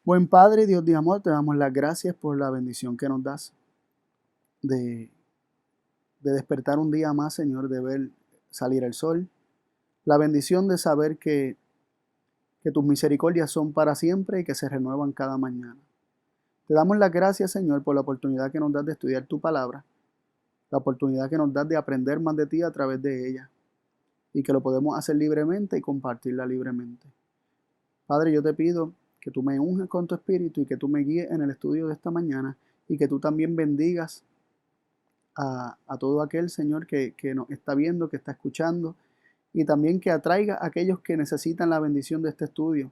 Buen Padre, Dios de amor, te damos las gracias por la bendición que nos das de, de despertar un día más, Señor, de ver salir el sol. La bendición de saber que tus misericordias son para siempre y que se renuevan cada mañana. Te damos las gracias, Señor, por la oportunidad que nos das de estudiar tu palabra, la oportunidad que nos das de aprender más de ti a través de ella y que lo podemos hacer libremente y compartirla libremente. Padre, yo te pido que tú me unjas con tu espíritu y que tú me guíes en el estudio de esta mañana y que tú también bendigas a todo aquel, Señor, que nos está viendo, que está escuchando, y también que atraiga a aquellos que necesitan la bendición de este estudio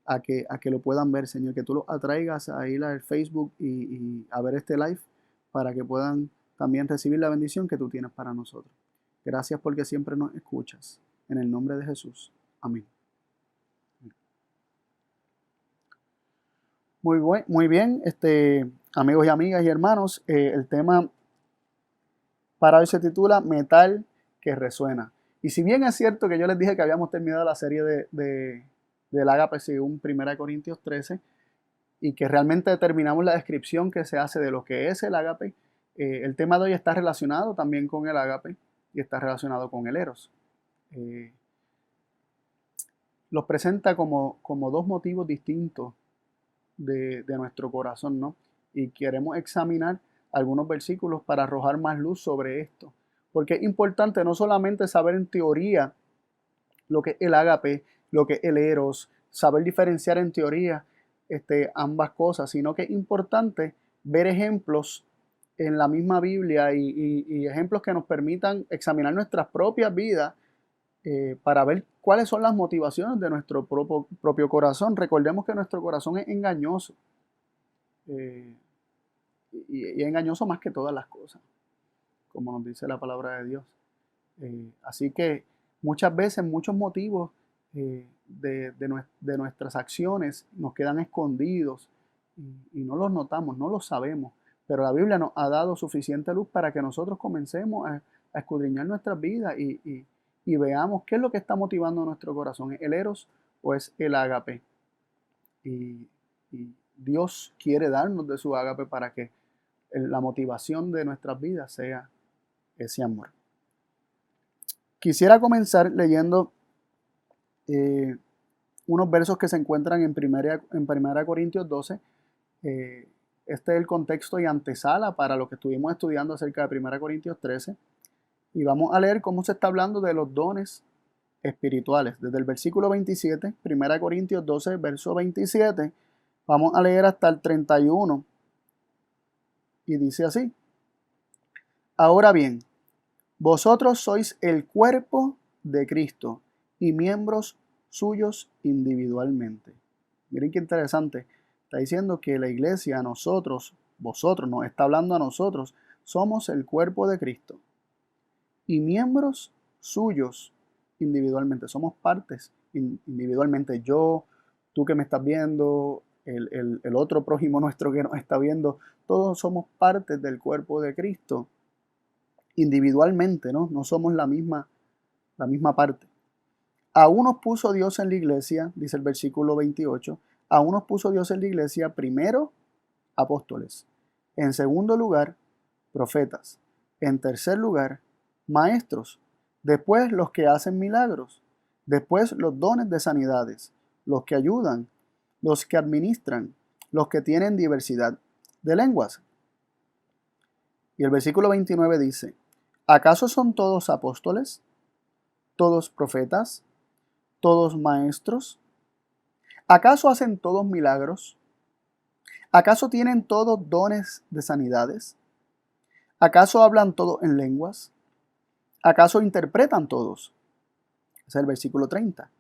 a que lo puedan ver, Señor, que tú los atraigas a ir al Facebook y a ver este live para que puedan también recibir la bendición que tú tienes para nosotros. Gracias porque siempre nos escuchas. En el nombre de Jesús. Amén. Muy bien, amigos y amigas y hermanos, el tema para hoy se titula Metal que resuena. Y si bien es cierto que yo les dije que habíamos terminado la serie del ágape según 1 Corintios 13 y que realmente terminamos la descripción que se hace de lo que es el ágape, el tema de hoy está relacionado también con el ágape y está relacionado con el eros. Los presenta como dos motivos distintos de nuestro corazón, ¿no? Y queremos examinar algunos versículos para arrojar más luz sobre esto. Porque es importante no solamente saber en teoría lo que es el ágape, lo que es el eros, saber diferenciar en teoría ambas cosas, sino que es importante ver ejemplos en la misma Biblia y ejemplos que nos permitan examinar nuestras propias vidas para ver cuáles son las motivaciones de nuestro propio corazón. Recordemos que nuestro corazón es engañoso eh, y engañoso más que todas las cosas, como nos dice la palabra de Dios. Así que muchas veces muchos motivos de nuestras acciones nos quedan escondidos y no los notamos, no los sabemos. Pero la Biblia nos ha dado suficiente luz para que nosotros comencemos a escudriñar nuestras vidas y veamos qué es lo que está motivando nuestro corazón. ¿Es el eros o es el ágape? Y Dios quiere darnos de su ágape para que la motivación de nuestras vidas sea ese amor. Quisiera comenzar leyendo unos versos que se encuentran en 1 Corintios 12. Este es el contexto y antesala para lo que estuvimos estudiando acerca de 1 Corintios 13. Y vamos a leer cómo se está hablando de los dones espirituales. Desde el versículo 27, 1 Corintios 12, verso 27, vamos a leer hasta el 31. Y dice así: Ahora bien, vosotros sois el cuerpo de Cristo y miembros suyos individualmente. Miren qué interesante. Está diciendo que la iglesia, vosotros, nos está hablando a nosotros, somos el cuerpo de Cristo y miembros suyos individualmente. Somos partes individualmente. Yo, tú que me estás viendo, el otro prójimo nuestro que nos está viendo, todos somos partes del cuerpo de Cristo individualmente, ¿no? No somos la misma parte. A unos puso Dios en la iglesia, dice el versículo 28, a unos puso Dios en la iglesia primero apóstoles, en segundo lugar profetas, en tercer lugar maestros, después los que hacen milagros, después los dones de sanidades, los que ayudan, los que administran, los que tienen diversidad de lenguas. Y el versículo 29 dice: ¿acaso son todos apóstoles? ¿Todos profetas? ¿Todos maestros? ¿Acaso hacen todos milagros? ¿Acaso tienen todos dones de sanidades? ¿Acaso hablan todos en lenguas? ¿Acaso interpretan todos? Ese es el versículo 30.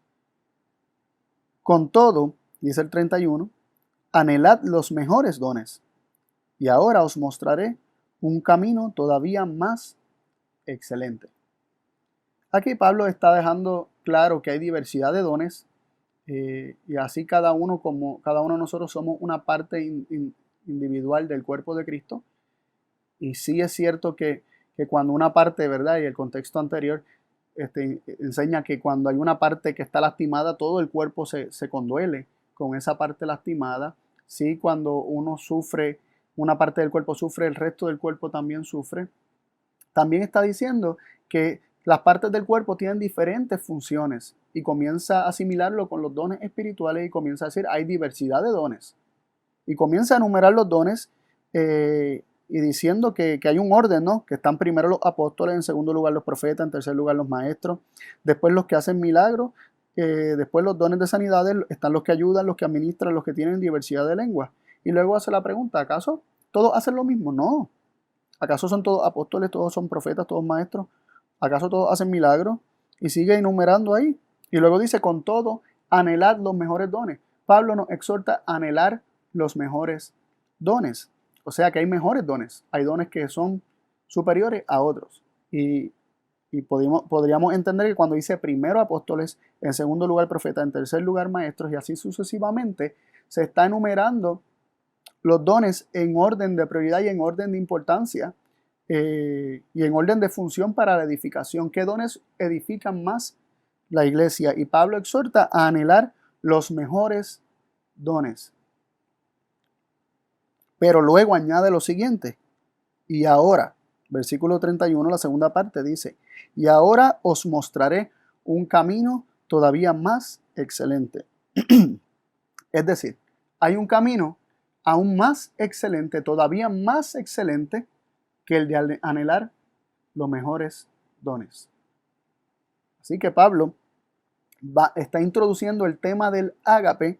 Con todo, dice el 31, anhelad los mejores dones. Y ahora os mostraré un camino todavía más excelente. Aquí Pablo está dejando claro que hay diversidad de dones y así cada uno de nosotros somos una parte individual del cuerpo de Cristo. Y sí es cierto que cuando una parte, ¿verdad? Y el contexto anterior enseña que cuando hay una parte que está lastimada, todo el cuerpo se conduele con esa parte lastimada. Sí, cuando uno sufre, una parte del cuerpo sufre, el resto del cuerpo también sufre. También está diciendo que las partes del cuerpo tienen diferentes funciones y comienza a asimilarlo con los dones espirituales y comienza a decir hay diversidad de dones. Y comienza a enumerar los dones y diciendo que hay un orden, ¿no? Que están primero los apóstoles, en segundo lugar los profetas, en tercer lugar los maestros, después los que hacen milagros, después los dones de sanidades, están los que ayudan, los que administran, los que tienen diversidad de lenguas. Y luego hace la pregunta, ¿acaso todos hacen lo mismo? No. ¿Acaso son todos apóstoles, todos son profetas, todos maestros? ¿Acaso todos hacen milagros? Y sigue enumerando ahí. Y luego dice, con todo, anhelad los mejores dones. Pablo nos exhorta a anhelar los mejores dones. O sea que hay mejores dones. Hay dones que son superiores a otros. Y podríamos entender que cuando dice primero apóstoles, en segundo lugar profetas, en tercer lugar maestros y así sucesivamente, se está enumerando los dones en orden de prioridad y en orden de importancia y en orden de función para la edificación. ¿Qué dones edifican más la iglesia? Y Pablo exhorta a anhelar los mejores dones. Pero luego añade lo siguiente. Y ahora, versículo 31, la segunda parte dice, y ahora os mostraré un camino todavía más excelente. Es decir, hay un camino aún más excelente, todavía más excelente que el de anhelar los mejores dones. Así que Pablo está introduciendo el tema del ágape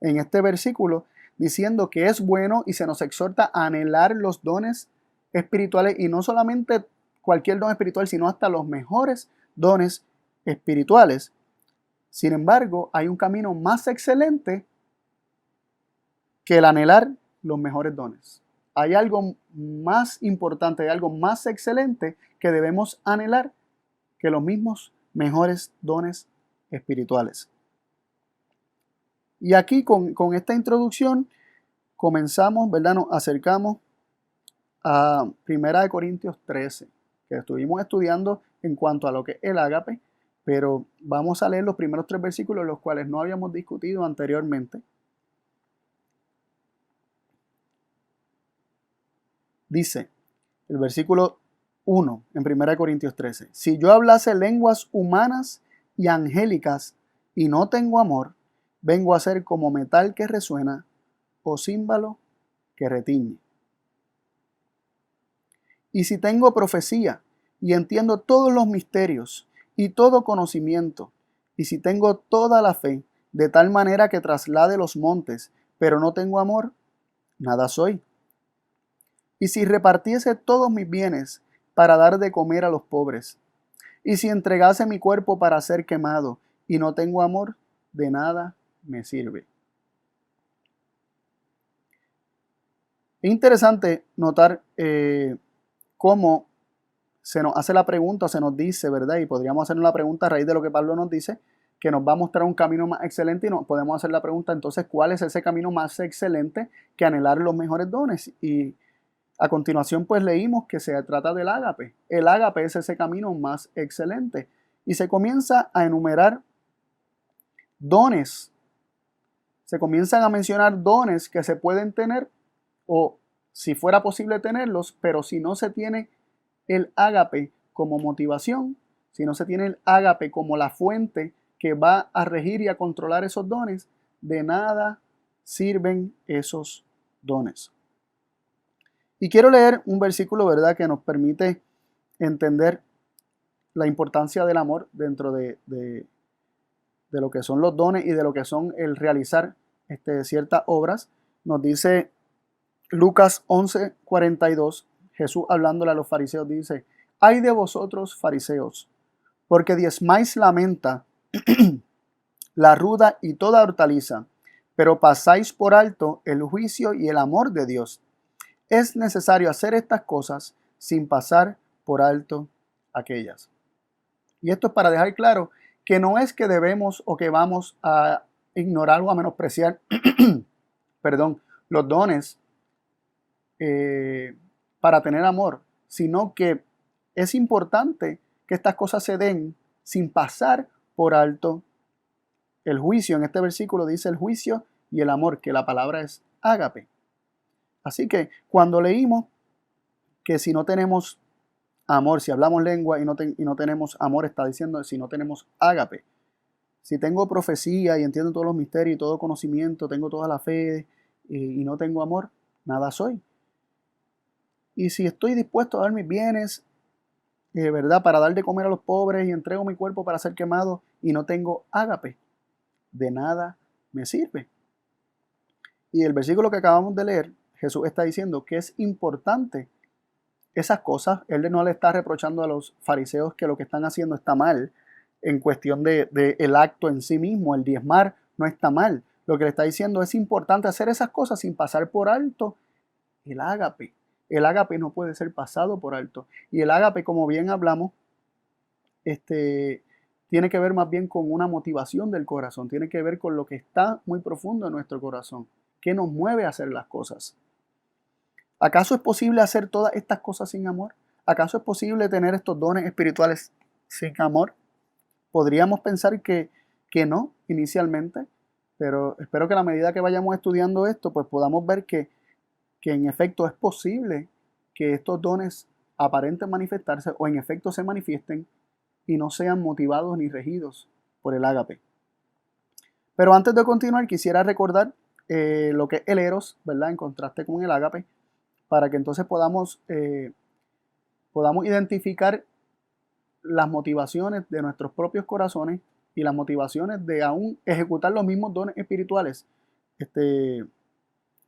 en este versículo, diciendo que es bueno y se nos exhorta a anhelar los dones espirituales y no solamente cualquier don espiritual, sino hasta los mejores dones espirituales. Sin embargo, hay un camino más excelente que el anhelar los mejores dones. Hay algo más importante, hay algo más excelente que debemos anhelar que los mismos mejores dones espirituales. Y aquí con esta introducción comenzamos, ¿verdad? Nos acercamos a 1 Corintios 13, que estuvimos estudiando en cuanto a lo que es el ágape, pero vamos a leer los primeros 3 versículos, los cuales no habíamos discutido anteriormente. Dice el versículo 1 en 1 Corintios 13, si yo hablase lenguas humanas y angélicas y no tengo amor, vengo a ser como metal que resuena o címbalo que retiñe. Y si tengo profecía y entiendo todos los misterios y todo conocimiento, y si tengo toda la fe, de tal manera que traslade los montes, pero no tengo amor, nada soy. Y si repartiese todos mis bienes para dar de comer a los pobres, y si entregase mi cuerpo para ser quemado, y no tengo amor, de nada me sirve. Es interesante notar cómo se nos hace la pregunta, se nos dice, ¿verdad? Y podríamos hacer la pregunta a raíz de lo que Pablo nos dice, que nos va a mostrar un camino más excelente y nos podemos hacer la pregunta, entonces, ¿cuál es ese camino más excelente que anhelar los mejores dones? Y a continuación, pues leímos que se trata del ágape. El ágape es ese camino más excelente. Y se comienza a enumerar dones. Se comienzan a mencionar dones que se pueden tener o si fuera posible tenerlos, pero si no se tiene el ágape como motivación, si no se tiene el ágape como la fuente que va a regir y a controlar esos dones, de nada sirven esos dones. Y quiero leer un versículo, ¿verdad?, que nos permite entender la importancia del amor dentro de lo que son los dones y de lo que son el realizar ciertas obras. Nos dice Lucas 11:42, Jesús hablándole a los fariseos dice, ay de vosotros fariseos, porque diezmáis la menta, la ruda y toda hortaliza, pero pasáis por alto el juicio y el amor de Dios. Es necesario hacer estas cosas sin pasar por alto aquellas. Y esto es para dejar claro que no es que debemos o que vamos a ignorar o a menospreciar perdón, los dones para tener amor, sino que es importante que estas cosas se den sin pasar por alto el juicio, en este versículo dice el juicio y el amor, que la palabra es ágape. Así que cuando leímos que si no tenemos amor, si hablamos lengua y no tenemos amor, está diciendo si no tenemos ágape. Si tengo profecía y entiendo todos los misterios y todo conocimiento, tengo toda la fe y no tengo amor, nada soy. Y si estoy dispuesto a dar mis bienes, ¿verdad? Para dar de comer a los pobres y entrego mi cuerpo para ser quemado y no tengo ágape, de nada me sirve. Y el versículo que acabamos de leer, Jesús está diciendo que es importante esas cosas. Él no le está reprochando a los fariseos que lo que están haciendo está mal en cuestión de el acto en sí mismo, el diezmar no está mal. Lo que le está diciendo es importante hacer esas cosas sin pasar por alto el ágape. El ágape no puede ser pasado por alto. Y el ágape, como bien hablamos, tiene que ver más bien con una motivación del corazón, tiene que ver con lo que está muy profundo en nuestro corazón, que nos mueve a hacer las cosas. ¿Acaso es posible hacer todas estas cosas sin amor? ¿Acaso es posible tener estos dones espirituales sin amor? Podríamos pensar que no inicialmente, pero espero que a la medida que vayamos estudiando esto, pues podamos ver que en efecto es posible que estos dones aparenten manifestarse o en efecto se manifiesten y no sean motivados ni regidos por el ágape. Pero antes de continuar, quisiera recordar lo que es el eros, ¿verdad? En contraste con el ágape, para que entonces podamos identificar las motivaciones de nuestros propios corazones y las motivaciones de aún ejecutar los mismos dones espirituales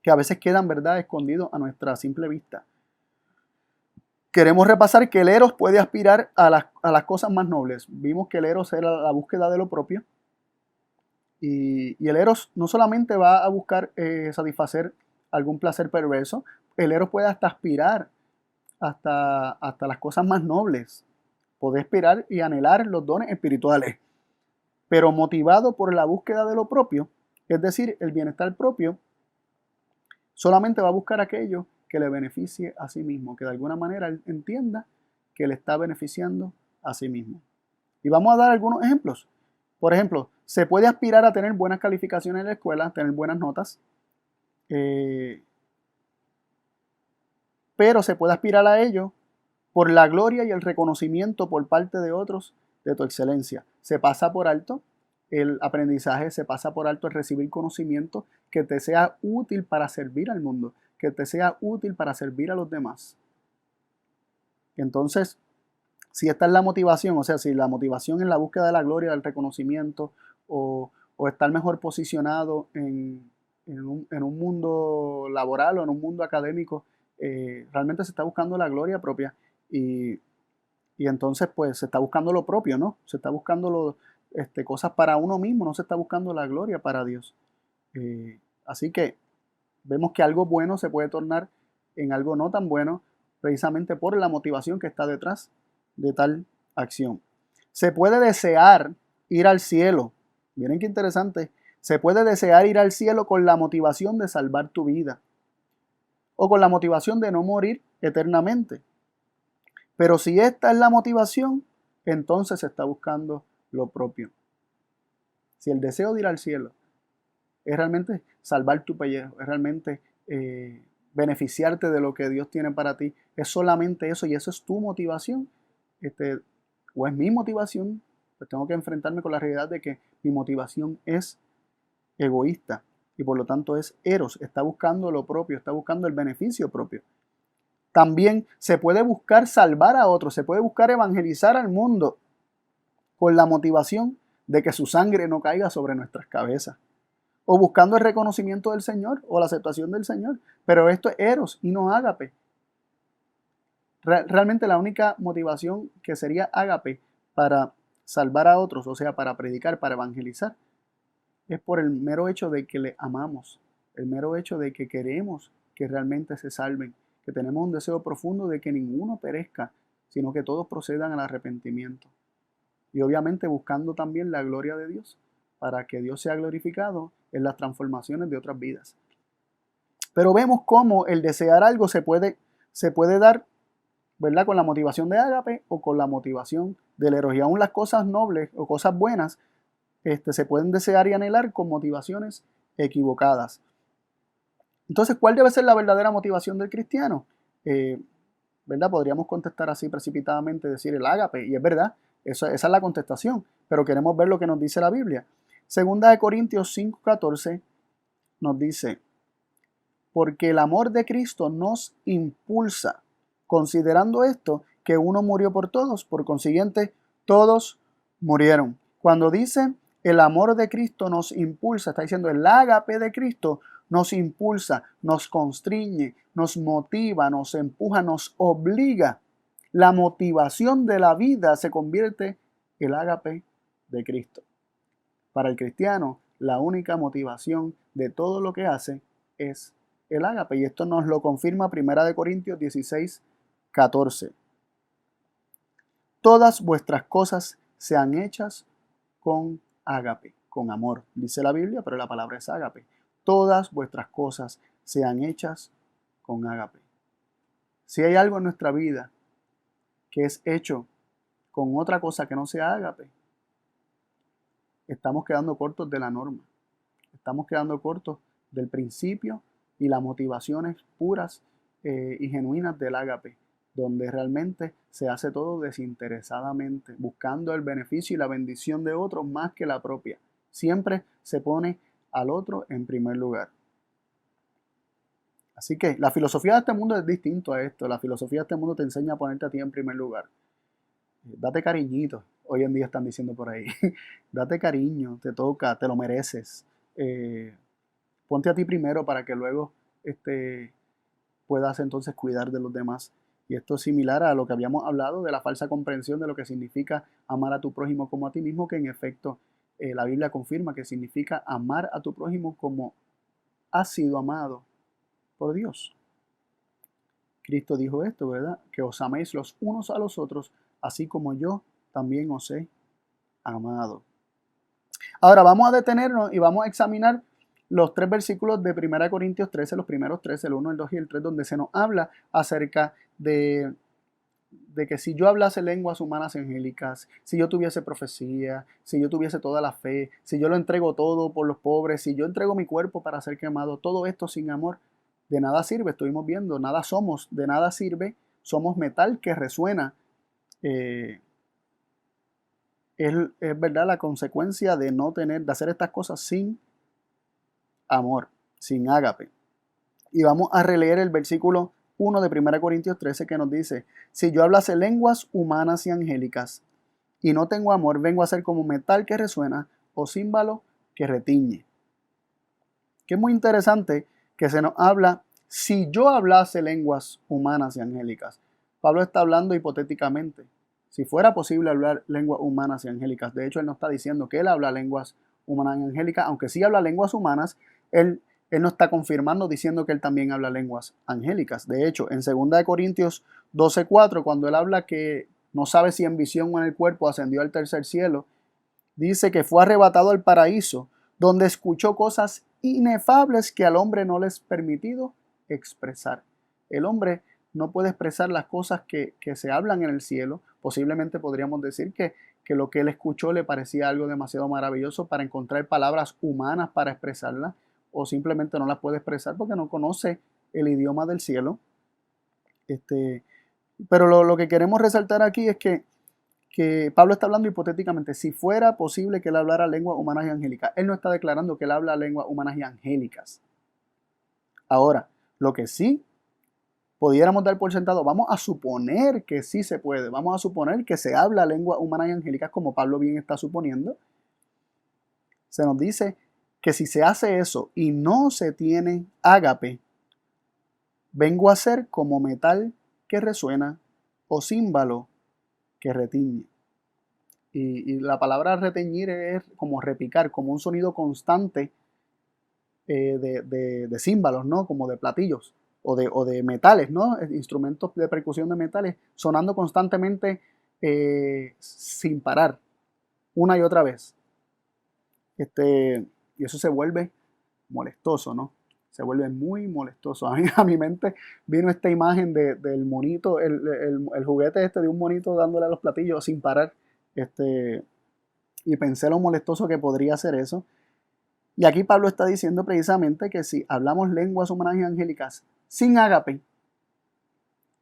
que a veces quedan, ¿verdad?, escondidos a nuestra simple vista. Queremos repasar que el eros puede aspirar a las cosas más nobles. Vimos que el eros era la búsqueda de lo propio. Y el eros no solamente va a buscar satisfacer algún placer perverso, el eros puede hasta aspirar hasta las cosas más nobles. Puede aspirar y anhelar los dones espirituales. Pero motivado por la búsqueda de lo propio, es decir, el bienestar propio, solamente va a buscar aquello que le beneficie a sí mismo, que de alguna manera él entienda que le está beneficiando a sí mismo. Y vamos a dar algunos ejemplos. Por ejemplo, se puede aspirar a tener buenas calificaciones en la escuela, tener buenas notas, pero se puede aspirar a ello por la gloria y el reconocimiento por parte de otros de tu excelencia. Se pasa por alto el aprendizaje, se pasa por alto el recibir conocimiento que te sea útil para servir al mundo, que te sea útil para servir a los demás. Entonces, si esta es la motivación, o sea, si la motivación es la búsqueda de la gloria, del reconocimiento o estar mejor posicionado en un mundo laboral o en un mundo académico, realmente se está buscando la gloria propia y entonces pues se está buscando lo propio, ¿no? Se está buscando cosas para uno mismo, no se está buscando la gloria para Dios. Así que vemos que algo bueno se puede tornar en algo no tan bueno precisamente por la motivación que está detrás de tal acción. Se puede desear ir al cielo. Miren qué interesante. Se puede desear ir al cielo con la motivación de salvar tu vida o con la motivación de no morir eternamente. Pero si esta es la motivación, entonces se está buscando lo propio. Si el deseo de ir al cielo es realmente salvar tu pellejo, es realmente beneficiarte de lo que Dios tiene para ti, es solamente eso y eso es tu motivación, o es mi motivación, pues tengo que enfrentarme con la realidad de que mi motivación es egoísta y por lo tanto es eros, está buscando lo propio, está buscando el beneficio propio. También se puede buscar salvar a otros, se puede buscar evangelizar al mundo con la motivación de que su sangre no caiga sobre nuestras cabezas. O buscando el reconocimiento del Señor o la aceptación del Señor. Pero esto es eros y no ágape. Realmente la única motivación que sería ágape para salvar a otros, o sea, para predicar, para evangelizar, es por el mero hecho de que le amamos, el mero hecho de que queremos que realmente se salven, que tenemos un deseo profundo de que ninguno perezca, sino que todos procedan al arrepentimiento. Y obviamente buscando también la gloria de Dios, para que Dios sea glorificado en las transformaciones de otras vidas. Pero vemos cómo el desear algo se puede dar, ¿verdad?, con la motivación de ágape o con la motivación del eros. Y aún las cosas nobles o cosas buenas se pueden desear y anhelar con motivaciones equivocadas. Entonces, ¿cuál debe ser la verdadera motivación del cristiano? ¿Verdad? Podríamos contestar así precipitadamente, decir el ágape, y es verdad, esa es la contestación, pero queremos ver lo que nos dice la Biblia. Segunda de Corintios 5:14 nos dice, porque el amor de Cristo nos impulsa, considerando esto, que uno murió por todos, por consiguiente, todos murieron. Cuando dice el amor de Cristo nos impulsa, está diciendo el ágape de Cristo nos impulsa, nos constriñe, nos motiva, nos empuja, nos obliga. La motivación de la vida se convierte en el ágape de Cristo. Para el cristiano, la única motivación de todo lo que hace es el ágape. Y esto nos lo confirma 1 Corintios 16:14. Todas vuestras cosas sean hechas con ágape, con amor. Dice la Biblia, pero la palabra es ágape. Todas vuestras cosas sean hechas con ágape. Si hay algo en nuestra vida que es hecho con otra cosa que no sea ágape, estamos quedando cortos de la norma. Estamos quedando cortos del principio y las motivaciones puras y genuinas del ágape, donde realmente se hace todo desinteresadamente, buscando el beneficio y la bendición de otros más que la propia. Siempre se pone al otro en primer lugar. Así que la filosofía de este mundo es distinto a esto. La filosofía de este mundo te enseña a ponerte a ti en primer lugar. Date cariñito, hoy en día están diciendo por ahí. Date cariño, te toca, te lo mereces. Ponte a ti primero para que luego puedas entonces cuidar de los demás. Y esto es similar a lo que habíamos hablado de la falsa comprensión de lo que significa amar a tu prójimo como a ti mismo, que en efecto la Biblia confirma que significa amar a tu prójimo como has sido amado por Dios. Cristo dijo esto, ¿verdad? Que os améis los unos a los otros, así como yo también os he amado. Ahora vamos a detenernos y vamos a examinar los 3 versículos de 1 Corintios 13, los primeros 13, el 1, el 2 y el 3, donde se nos habla acerca de que si yo hablase lenguas humanas y angélicas, si yo tuviese profecía, si yo tuviese toda la fe, si yo lo entrego todo por los pobres, si yo entrego mi cuerpo para ser quemado, todo esto sin amor, de nada sirve. Estuvimos viendo, nada somos, de nada sirve, somos metal que resuena. Es verdad la consecuencia de no tener, de hacer estas cosas sin amor, sin ágape. Y vamos a releer el versículo 1 de 1 Corintios 13 que nos dice, si yo hablase lenguas humanas y angélicas y no tengo amor, vengo a ser como metal que resuena o címbalo que retiñe. Que es muy interesante que se nos habla, si yo hablase lenguas humanas y angélicas. Pablo está hablando hipotéticamente. Si fuera posible hablar lenguas humanas y angélicas. De hecho, él no está diciendo que él habla lenguas humanas y angélicas, aunque sí habla lenguas humanas, él no está confirmando diciendo que él también habla lenguas angélicas. De hecho, en 2 Corintios 12:4, cuando él habla que no sabe si en visión o en el cuerpo ascendió al tercer cielo, dice que fue arrebatado al paraíso, donde escuchó cosas inefables que al hombre no le es permitido expresar. El hombre no puede expresar las cosas que se hablan en el cielo. Posiblemente podríamos decir que lo que él escuchó le parecía algo demasiado maravilloso para encontrar palabras humanas para expresarlas, o simplemente no las puede expresar porque no conoce el idioma del cielo. Pero lo que queremos resaltar aquí es que Pablo está hablando hipotéticamente, si fuera posible que él hablara lenguas humanas y angélicas. Él no está declarando que él habla lenguas humanas y angélicas. Ahora, lo que sí pudiéramos dar por sentado, vamos a suponer que sí se puede, vamos a suponer que se habla lenguas humanas y angélicas, como Pablo bien está suponiendo. Se nos dice que si se hace eso y no se tiene ágape, vengo a ser como metal que resuena o címbalo que retiñe. Y la palabra reteñir es como repicar, como un sonido constante de címbalos, ¿no? Como de platillos o de metales, ¿no? Instrumentos de percusión de metales sonando constantemente sin parar, una y otra vez. Y eso se vuelve molestoso, ¿no? Se vuelve muy molestoso. A mi mente vino esta imagen del monito, el juguete de un monito dándole a los platillos sin parar. y pensé lo molestoso que podría ser eso. Y aquí Pablo está diciendo precisamente que si hablamos lenguas humanas y angélicas sin ágape,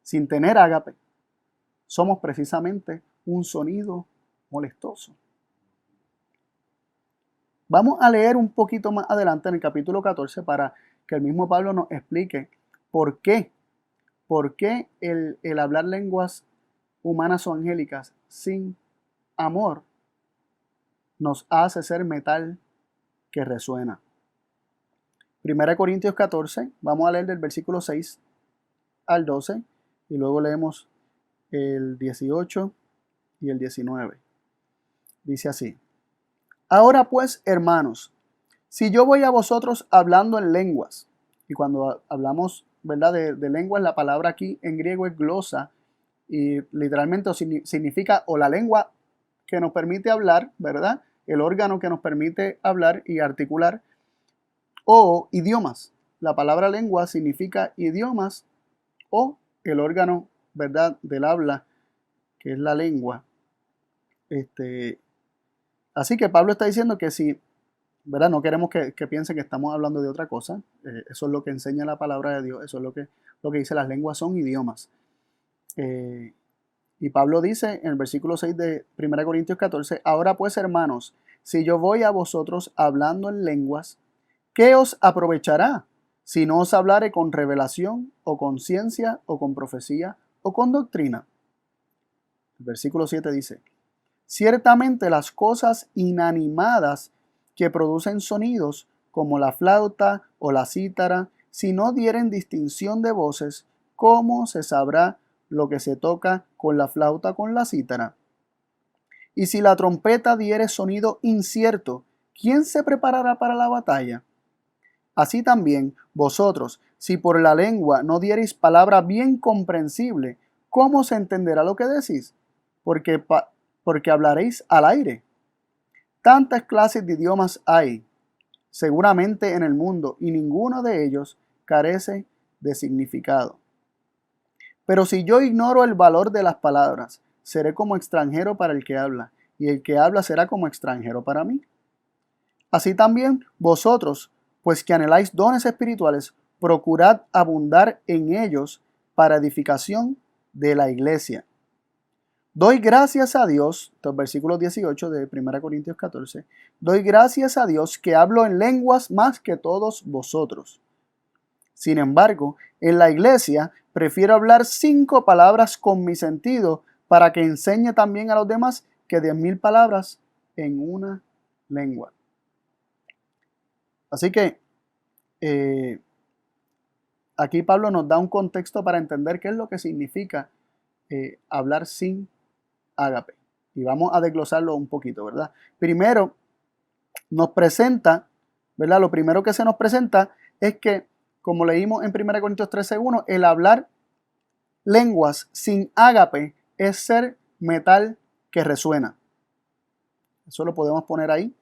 sin tener ágape, somos precisamente un sonido molestoso. Vamos a leer un poquito más adelante en el capítulo 14 para que el mismo Pablo nos explique por qué el hablar lenguas humanas o angélicas sin amor nos hace ser metal que resuena. 1 Corintios 14, vamos a leer del versículo 6 al 12 y luego leemos el 18 y el 19. Dice así: Ahora pues, hermanos, si yo voy a vosotros hablando en lenguas, y cuando hablamos, ¿verdad?, de lenguas, la palabra aquí en griego es glosa, y literalmente significa o la lengua que nos permite hablar, ¿verdad?, el órgano que nos permite hablar y articular, o idiomas. La palabra lengua significa idiomas o el órgano, ¿verdad?, del habla, que es la lengua. Así que Pablo está diciendo que si, ¿verdad?, no queremos que piensen que estamos hablando de otra cosa. Eso es lo que enseña la palabra de Dios. Eso es lo que dice: las lenguas son idiomas. Y Pablo dice en el versículo 6 de 1 Corintios 14: Ahora pues, hermanos, si yo voy a vosotros hablando en lenguas, ¿qué os aprovechará si no os hablare con revelación, o con ciencia, o con profecía, o con doctrina? El versículo 7 dice: Ciertamente las cosas inanimadas que producen sonidos, como la flauta o la cítara, si no dieren distinción de voces, ¿cómo se sabrá lo que se toca con la flauta o con la cítara? Y si la trompeta diere sonido incierto, ¿quién se preparará para la batalla? Así también vosotros, si por la lengua no diereis palabra bien comprensible, ¿cómo se entenderá lo que decís? Porque hablaréis al aire. Tantas clases de idiomas hay, seguramente, en el mundo, y ninguno de ellos carece de significado. Pero si yo ignoro el valor de las palabras, seré como extranjero para el que habla, y el que habla será como extranjero para mí. Así también vosotros, pues que anheláis dones espirituales, procurad abundar en ellos para edificación de la iglesia. Doy gracias a Dios, estos versículos 18 de 1 Corintios 14, doy gracias a Dios que hablo en lenguas más que todos vosotros. Sin embargo, en la iglesia prefiero hablar 5 palabras con mi sentido para que enseñe también a los demás que 10,000 palabras en una lengua. Así que aquí Pablo nos da un contexto para entender qué es lo que significa hablar sin ágape. Y vamos a desglosarlo un poquito, ¿verdad? Primero, nos presenta, ¿verdad? Lo primero que se nos presenta es que, como leímos en 1 Corintios 13:1, el hablar lenguas sin ágape es ser metal que resuena. Eso lo podemos poner ahí,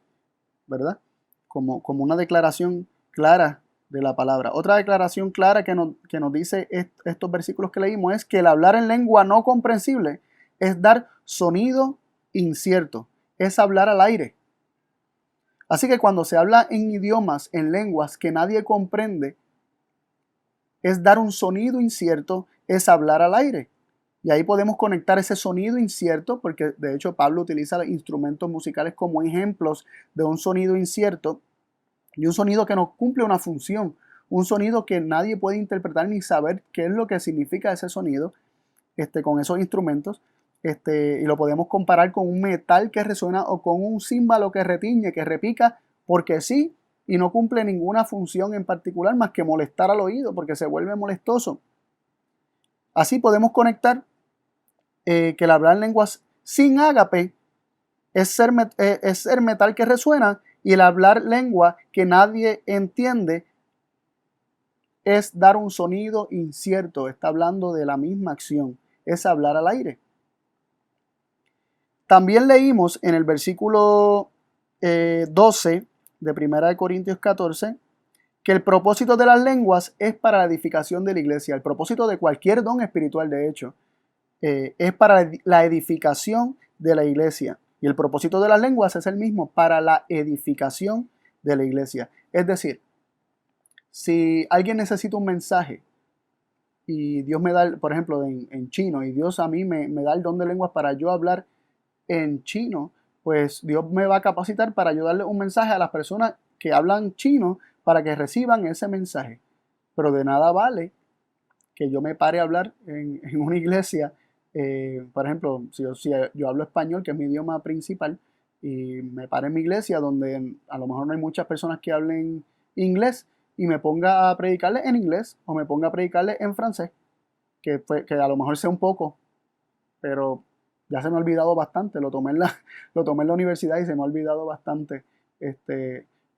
¿verdad? Como una declaración clara de la palabra. Otra declaración clara que nos dice estos versículos que leímos es que el hablar en lengua no comprensible es dar sonido incierto, es hablar al aire. Así que cuando se habla en idiomas, en lenguas que nadie comprende, es dar un sonido incierto, es hablar al aire. Y ahí podemos conectar ese sonido incierto, porque de hecho Pablo utiliza instrumentos musicales como ejemplos de un sonido incierto y un sonido que no cumple una función, un sonido que nadie puede interpretar ni saber qué es lo que significa ese sonido con esos instrumentos. Y lo podemos comparar con un metal que resuena o con un címbalo que retiñe, que repica porque sí, y no cumple ninguna función en particular más que molestar al oído porque se vuelve molestoso. Así podemos conectar que el hablar lenguas sin ágape es ser metal que resuena, y el hablar lengua que nadie entiende es dar un sonido incierto. Está hablando de la misma acción, es hablar al aire. También leímos en el versículo 12 de 1 Corintios 14 que el propósito de las lenguas es para la edificación de la iglesia. El propósito de cualquier don espiritual, de hecho, es para la edificación de la iglesia. Y el propósito de las lenguas es el mismo, para la edificación de la iglesia. Es decir, si alguien necesita un mensaje y Dios me da, por ejemplo, en chino, y Dios a mí me da el don de lenguas para yo hablar en chino, pues Dios me va a capacitar para yo darle un mensaje a las personas que hablan chino para que reciban ese mensaje. Pero de nada vale que yo me pare a hablar en una iglesia. Por ejemplo, si yo hablo español, que es mi idioma principal, y me pare en mi iglesia donde a lo mejor no hay muchas personas que hablen inglés, y me ponga a predicarles en inglés o me ponga a predicarles en francés, que a lo mejor sé un poco, pero ya se me ha olvidado bastante. Lo tomé en la universidad y se me ha olvidado bastante.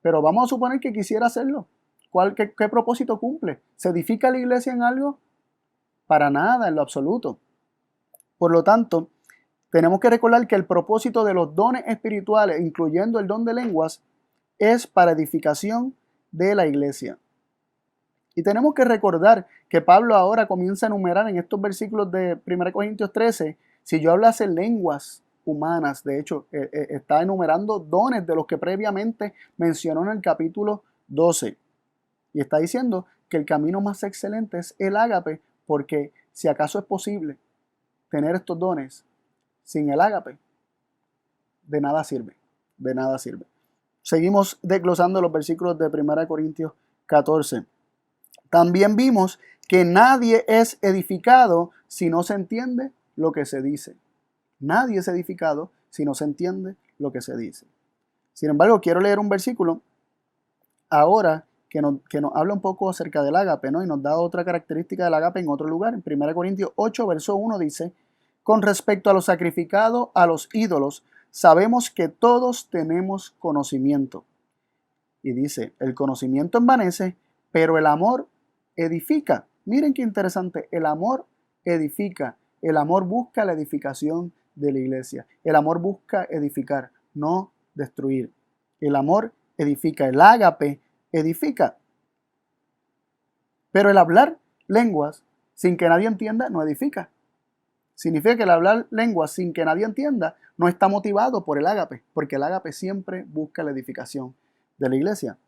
Pero vamos a suponer que quisiera hacerlo. ¿Qué propósito cumple? ¿Se edifica la iglesia en algo? Para nada, en lo absoluto. Por lo tanto, tenemos que recordar que el propósito de los dones espirituales, incluyendo el don de lenguas, es para edificación de la iglesia. Y tenemos que recordar que Pablo ahora comienza a enumerar en estos versículos de 1 Corintios 13, si yo hablase lenguas humanas, de hecho, está enumerando dones de los que previamente mencionó en el capítulo 12. Y está diciendo que el camino más excelente es el ágape, porque si acaso es posible tener estos dones sin el ágape, de nada sirve, de nada sirve. Seguimos desglosando los versículos de 1 Corintios 14. También vimos que nadie es edificado si no se entiende lo que se dice. Nadie es edificado si no se entiende lo que se dice. Sin embargo, quiero leer un versículo ahora que nos habla un poco acerca del ágape, ¿no? Y nos da otra característica del ágape en otro lugar. En 1 Corintios 8, verso 1 dice: con respecto a lo sacrificado a los ídolos, sabemos que todos tenemos conocimiento. Y dice, el conocimiento envanece, pero el amor edifica. Miren qué interesante, el amor edifica. El amor busca la edificación de la iglesia. El amor busca edificar, no destruir. El amor edifica, el ágape edifica. Pero el hablar lenguas sin que nadie entienda no edifica. Significa que el hablar lenguas sin que nadie entienda no está motivado por el ágape, porque el ágape siempre busca la edificación de la iglesia.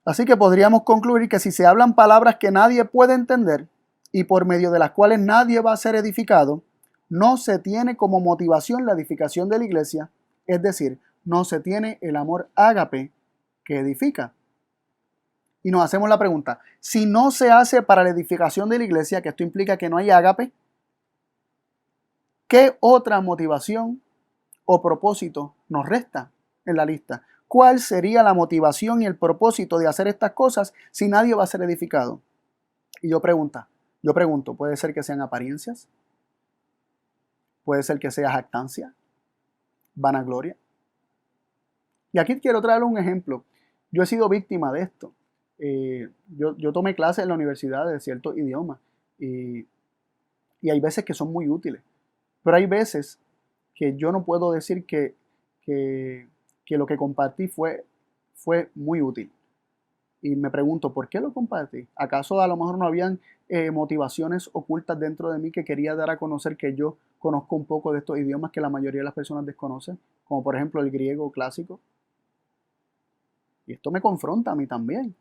Así que podríamos concluir que si se hablan palabras que nadie puede entender y por medio de las cuales nadie va a ser edificado, no se tiene como motivación la edificación de la iglesia, es decir, no se tiene el amor ágape que edifica. Y nos hacemos la pregunta, si no se hace para la edificación de la iglesia, que esto implica que no hay ágape, ¿qué otra motivación o propósito nos resta en la lista? ¿Cuál sería la motivación y el propósito de hacer estas cosas si nadie va a ser edificado? Y yo pregunto, ¿puede ser que sean apariencias? ¿Puede ser que sea jactancia? ¿Vanagloria? Y aquí quiero traer un ejemplo. Yo he sido víctima de esto. Yo tomé clases en la universidad de ciertos idiomas y hay veces que son muy útiles. Pero hay veces que yo no puedo decir que lo que compartí fue muy útil. Y me pregunto, ¿por qué lo compartí? ¿Acaso a lo mejor no habían motivaciones ocultas dentro de mí que quería dar a conocer que yo conozco un poco de estos idiomas que la mayoría de las personas desconocen? Como por ejemplo el griego clásico. Y esto me confronta a mí también.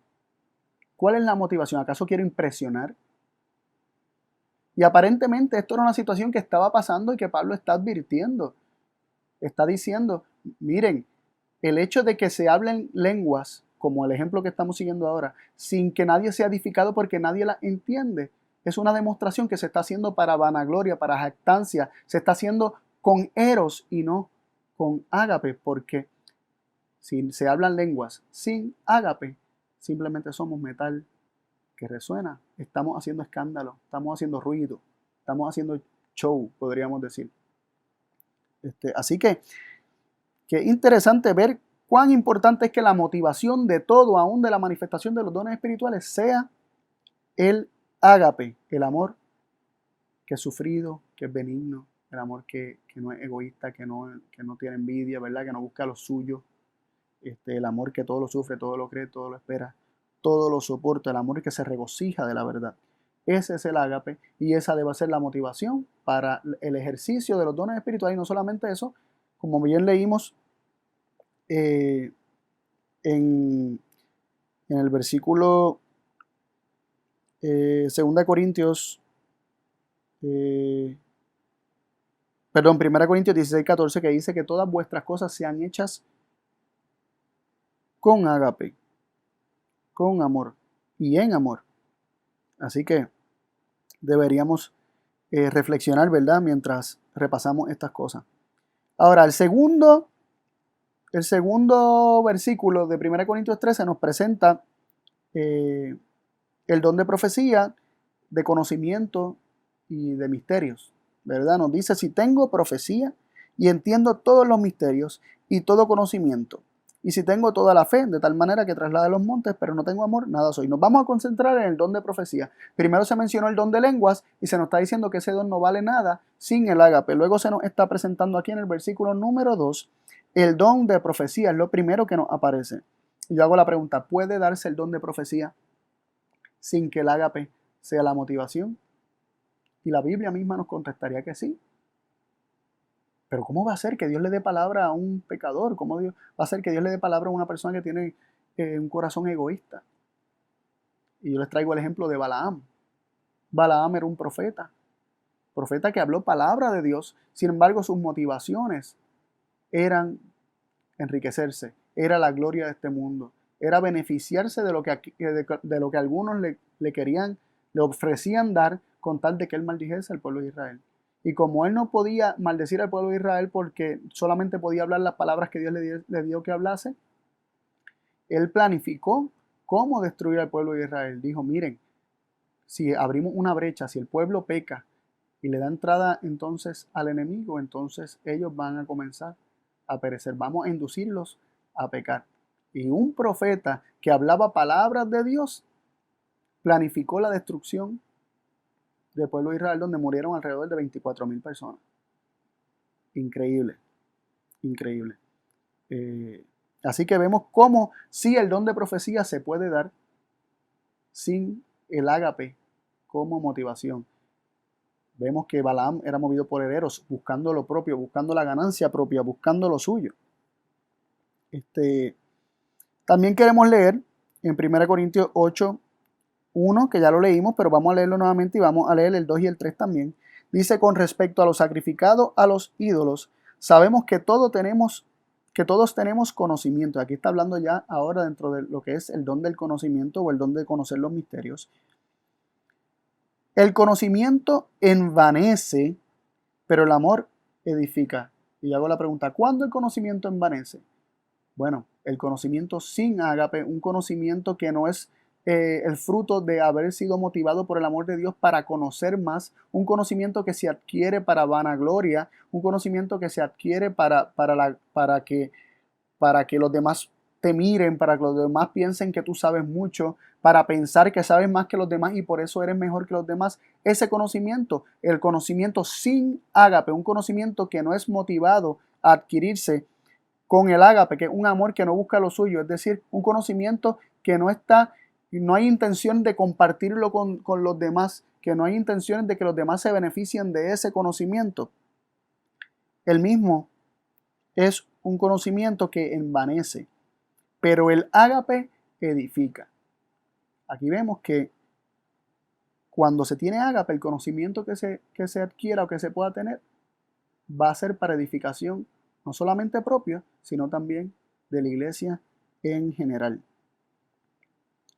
¿Cuál es la motivación? ¿Acaso quiero impresionar? Y aparentemente esto era una situación que estaba pasando y que Pablo está advirtiendo. Está diciendo, miren, el hecho de que se hablen lenguas, como el ejemplo que estamos siguiendo ahora, sin que nadie sea edificado porque nadie la entiende, es una demostración que se está haciendo para vanagloria, para jactancia, se está haciendo con eros y no con ágape, porque si se hablan lenguas sin ágape, simplemente somos metal que resuena, estamos haciendo escándalo, estamos haciendo ruido, estamos haciendo show, podríamos decir. Así que interesante ver cuán importante es que la motivación de todo, aún de la manifestación de los dones espirituales, sea el ágape, el amor que es sufrido, que es benigno, el amor que no es egoísta, que no tiene envidia, ¿verdad? Que no busca lo suyo, el amor que todo lo sufre, todo lo cree, todo lo espera, todo lo soporta, el amor que se regocija de la verdad. Ese es el ágape y esa debe ser la motivación para el ejercicio de los dones espirituales. Y no solamente eso, como bien leímos en, en el versículo 2 Corintios, perdón, 1 Corintios 16:14, que dice que todas vuestras cosas sean hechas con ágape, con amor y en amor. Así que deberíamos reflexionar, ¿verdad? Mientras repasamos estas cosas. Ahora, el segundo versículo de 1 Corintios 13 nos presenta el don de profecía, de conocimiento y de misterios, ¿verdad? Nos dice, si tengo profecía y entiendo todos los misterios y todo conocimiento, y si tengo toda la fe, de tal manera que traslade los montes, pero no tengo amor, nada soy. Nos vamos a concentrar en el don de profecía. Primero se mencionó el don de lenguas y se nos está diciendo que ese don no vale nada sin el ágape. Luego se nos está presentando aquí en el versículo número 2, el don de profecía es lo primero que nos aparece. Y yo hago la pregunta, ¿puede darse el don de profecía sin que el ágape sea la motivación? Y la Biblia misma nos contestaría que sí. Pero ¿cómo va a ser que Dios le dé palabra a un pecador? ¿Cómo va a ser que Dios le dé palabra a una persona que tiene un corazón egoísta? Y yo les traigo el ejemplo de Balaam. Balaam era un profeta que habló palabra de Dios. Sin embargo, sus motivaciones eran enriquecerse, era la gloria de este mundo, era beneficiarse de lo que algunos le querían, le ofrecían dar con tal de que él maldijese al pueblo de Israel. Y como él no podía maldecir al pueblo de Israel porque solamente podía hablar las palabras que Dios le dio que hablase, él planificó cómo destruir al pueblo de Israel. Dijo, miren, si abrimos una brecha, si el pueblo peca y le da entrada entonces al enemigo, entonces ellos van a comenzar a perecer. Vamos a inducirlos a pecar. Y un profeta que hablaba palabras de Dios planificó la destrucción del pueblo de Israel, donde murieron alrededor de 24,000 personas. Increíble, increíble. Así que vemos cómo sí el don de profecía se puede dar sin el ágape como motivación. Vemos que Balaam era movido por herederos, buscando lo propio, buscando la ganancia propia, buscando lo suyo. También queremos leer en 1 Corintios 8, 1, que ya lo leímos, pero vamos a leerlo nuevamente y vamos a leer el 2 y el 3 también. Dice, con respecto a lo sacrificado a los ídolos, sabemos que todos tenemos conocimiento. Aquí está hablando ya ahora dentro de lo que es el don del conocimiento o el don de conocer los misterios. El conocimiento envanece, pero el amor edifica. Y hago la pregunta, ¿cuándo el conocimiento envanece? Bueno, el conocimiento sin ágape, un conocimiento que no es el fruto de haber sido motivado por el amor de Dios para conocer más, un conocimiento que se adquiere para vanagloria, un conocimiento que se adquiere para que los demás te miren, para que los demás piensen que tú sabes mucho, para pensar que sabes más que los demás y por eso eres mejor que los demás. Ese conocimiento, el conocimiento sin ágape, un conocimiento que no es motivado a adquirirse con el ágape, que es un amor que no busca lo suyo, es decir, un conocimiento que no hay intención de compartirlo con los demás, que no hay intenciones de que los demás se beneficien de ese conocimiento. El mismo es un conocimiento que envanece, pero el ágape edifica. Aquí vemos que cuando se tiene ágape, el conocimiento que se adquiera o que se pueda tener va a ser para edificación no solamente propia, sino también de la iglesia en general.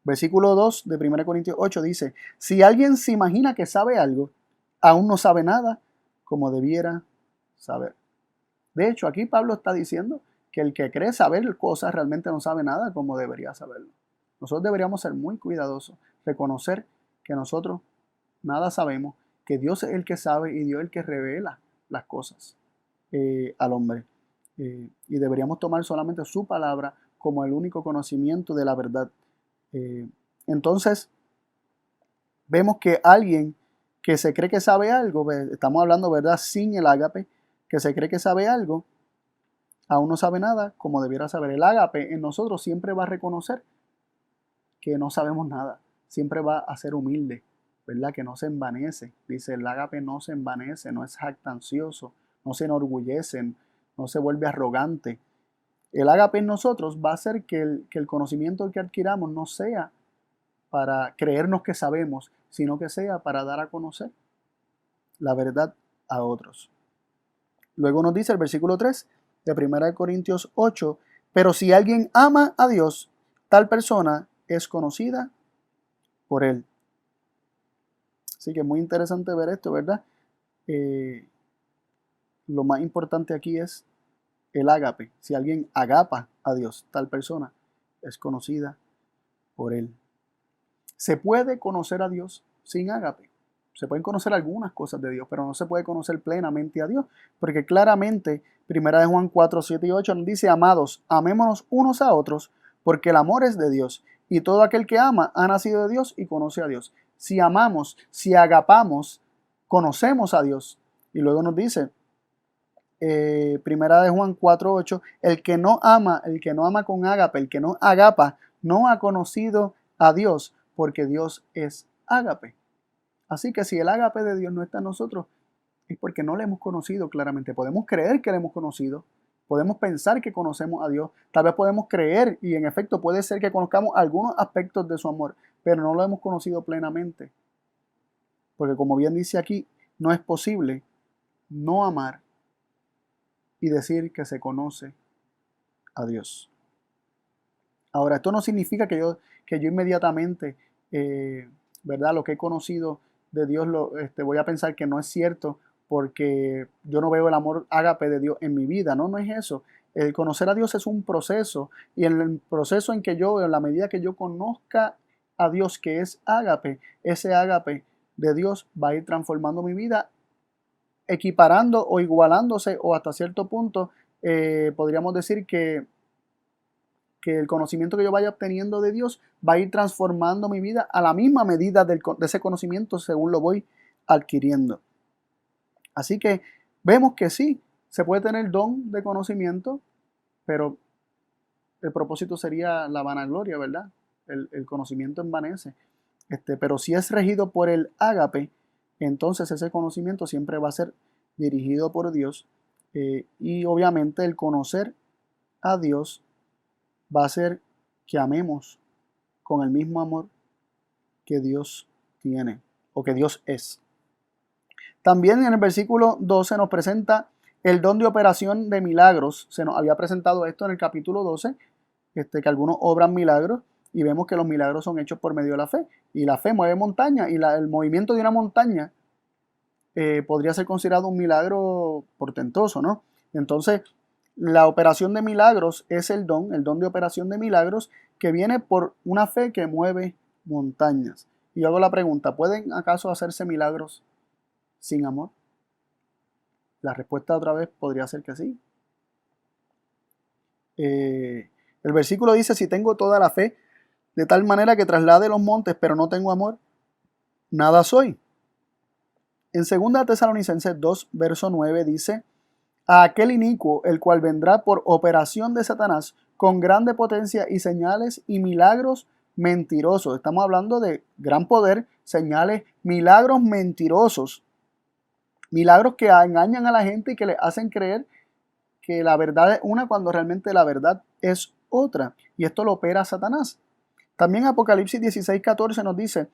Versículo 2 de 1 Corintios 8 dice, si alguien se imagina que sabe algo, aún no sabe nada como debiera saber. De hecho, aquí Pablo está diciendo que el que cree saber cosas realmente no sabe nada como debería saberlo. Nosotros deberíamos ser muy cuidadosos, reconocer que nosotros nada sabemos, que Dios es el que sabe y Dios es el que revela las cosas al hombre. Y deberíamos tomar solamente su palabra como el único conocimiento de la verdad. Entonces, vemos que alguien que se cree que sabe algo, estamos hablando, ¿verdad?, sin el ágape, que se cree que sabe algo, aún no sabe nada como debiera saber. El ágape en nosotros siempre va a reconocer que no sabemos nada, siempre va a ser humilde, ¿verdad?, que no se envanece. Dice, el ágape no se envanece, no es jactancioso, no se enorgullece, no se vuelve arrogante. El ágape en nosotros va a hacer que el conocimiento que adquiramos no sea para creernos que sabemos, sino que sea para dar a conocer la verdad a otros. Luego nos dice el versículo 3 de 1 Corintios 8, pero si alguien ama a Dios, tal persona es conocida por él. Así que es muy interesante ver esto, ¿verdad? Lo más importante aquí es el ágape. Si alguien agapa a Dios, tal persona es conocida por él. Se puede conocer a Dios sin ágape. Se pueden conocer algunas cosas de Dios, pero no se puede conocer plenamente a Dios, porque claramente 1 Juan 4, 7 y 8 nos dice: amados, amémonos unos a otros, porque el amor es de Dios, y todo aquel que ama ha nacido de Dios y conoce a Dios. Si amamos, si agapamos, conocemos a Dios. Y luego nos dice, 1 Juan 4, 8, el que no ama con ágape, el que no agapa, no ha conocido a Dios, porque Dios es ágape. Así que si el ágape de Dios no está en nosotros, es porque no le hemos conocido claramente. Podemos creer que le hemos conocido, podemos pensar que conocemos a Dios, tal vez podemos creer y en efecto puede ser que conozcamos algunos aspectos de su amor, pero no lo hemos conocido plenamente. Porque como bien dice aquí, no es posible no amar y decir que se conoce a Dios. Ahora, esto no significa que yo inmediatamente, ¿verdad? Lo que he conocido de Dios voy a pensar que no es cierto porque yo no veo el amor ágape de Dios en mi vida. No, no es eso. El conocer a Dios es un proceso, y en el proceso en la medida que yo conozca a Dios, que es ágape, ese ágape de Dios va a ir transformando mi vida, equiparando o igualándose, o hasta cierto punto podríamos decir que el conocimiento que yo vaya obteniendo de Dios va a ir transformando mi vida a la misma medida de ese conocimiento según lo voy adquiriendo. Así que vemos que sí, se puede tener don de conocimiento, pero el propósito sería la vanagloria, ¿verdad? El conocimiento envanece. Pero si es regido por el ágape, entonces ese conocimiento siempre va a ser dirigido por Dios, y obviamente el conocer a Dios va a hacer que amemos con el mismo amor que Dios tiene o que Dios es. También en el versículo 12 nos presenta el don de operación de milagros. Se nos había presentado esto en el capítulo 12, que algunos obran milagros, y vemos que los milagros son hechos por medio de la fe. Y la fe mueve montaña, y el movimiento de una montaña podría ser considerado un milagro portentoso, ¿no? Entonces, la operación de milagros es el don de operación de milagros, que viene por una fe que mueve montañas. Y yo hago la pregunta, ¿pueden acaso hacerse milagros sin amor? La respuesta otra vez podría ser que sí. El versículo dice: si tengo toda la fe, de tal manera que traslade los montes, pero no tengo amor, nada soy. En 2 Tesalonicenses 2, verso 9 dice: a aquel inicuo, el cual vendrá por operación de Satanás, con grande potencia y señales y milagros mentirosos. Estamos hablando de gran poder, señales, milagros mentirosos. Milagros que engañan a la gente y que le hacen creer que la verdad es una cuando realmente la verdad es otra. Y esto lo opera Satanás. También Apocalipsis 16:14 nos dice: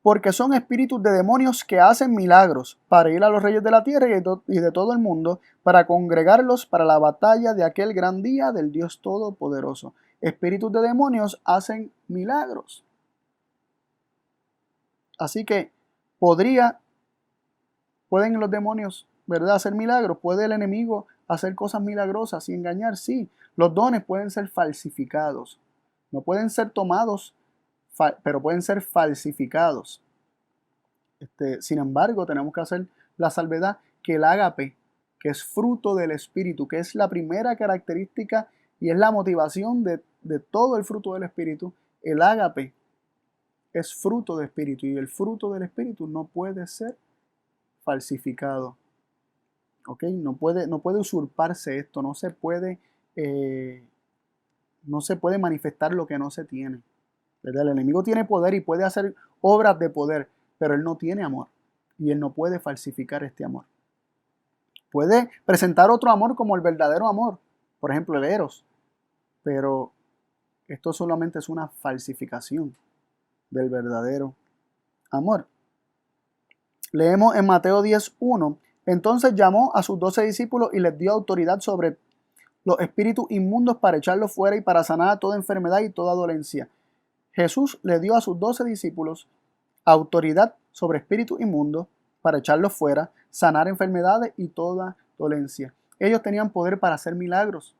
porque son espíritus de demonios que hacen milagros para ir a los reyes de la tierra y de todo el mundo, para congregarlos para la batalla de aquel gran día del Dios Todopoderoso. Espíritus de demonios hacen milagros. Así que pueden los demonios, ¿verdad?, hacer milagros. ¿Puede el enemigo hacer cosas milagrosas y engañar? Sí. Los dones pueden ser falsificados. No pueden ser tomados, pero pueden ser falsificados. Sin embargo, tenemos que hacer la salvedad que el ágape, que es fruto del Espíritu, que es la primera característica y es la motivación de todo el fruto del Espíritu, el ágape es fruto del Espíritu, y el fruto del Espíritu no puede ser falsificado. ¿Ok? No puede usurparse esto, no se puede manifestar lo que no se tiene. ¿Verdad? El enemigo tiene poder y puede hacer obras de poder, pero él no tiene amor y él no puede falsificar este amor. Puede presentar otro amor como el verdadero amor, por ejemplo el eros, pero esto solamente es una falsificación del verdadero amor. Leemos en Mateo 10:1, entonces llamó a sus 12 discípulos y les dio autoridad sobre los espíritus inmundos para echarlos fuera y para sanar toda enfermedad y toda dolencia. Jesús le dio a sus 12 discípulos autoridad sobre espíritus inmundos para echarlos fuera, sanar enfermedades y toda dolencia. Ellos tenían poder para hacer milagros,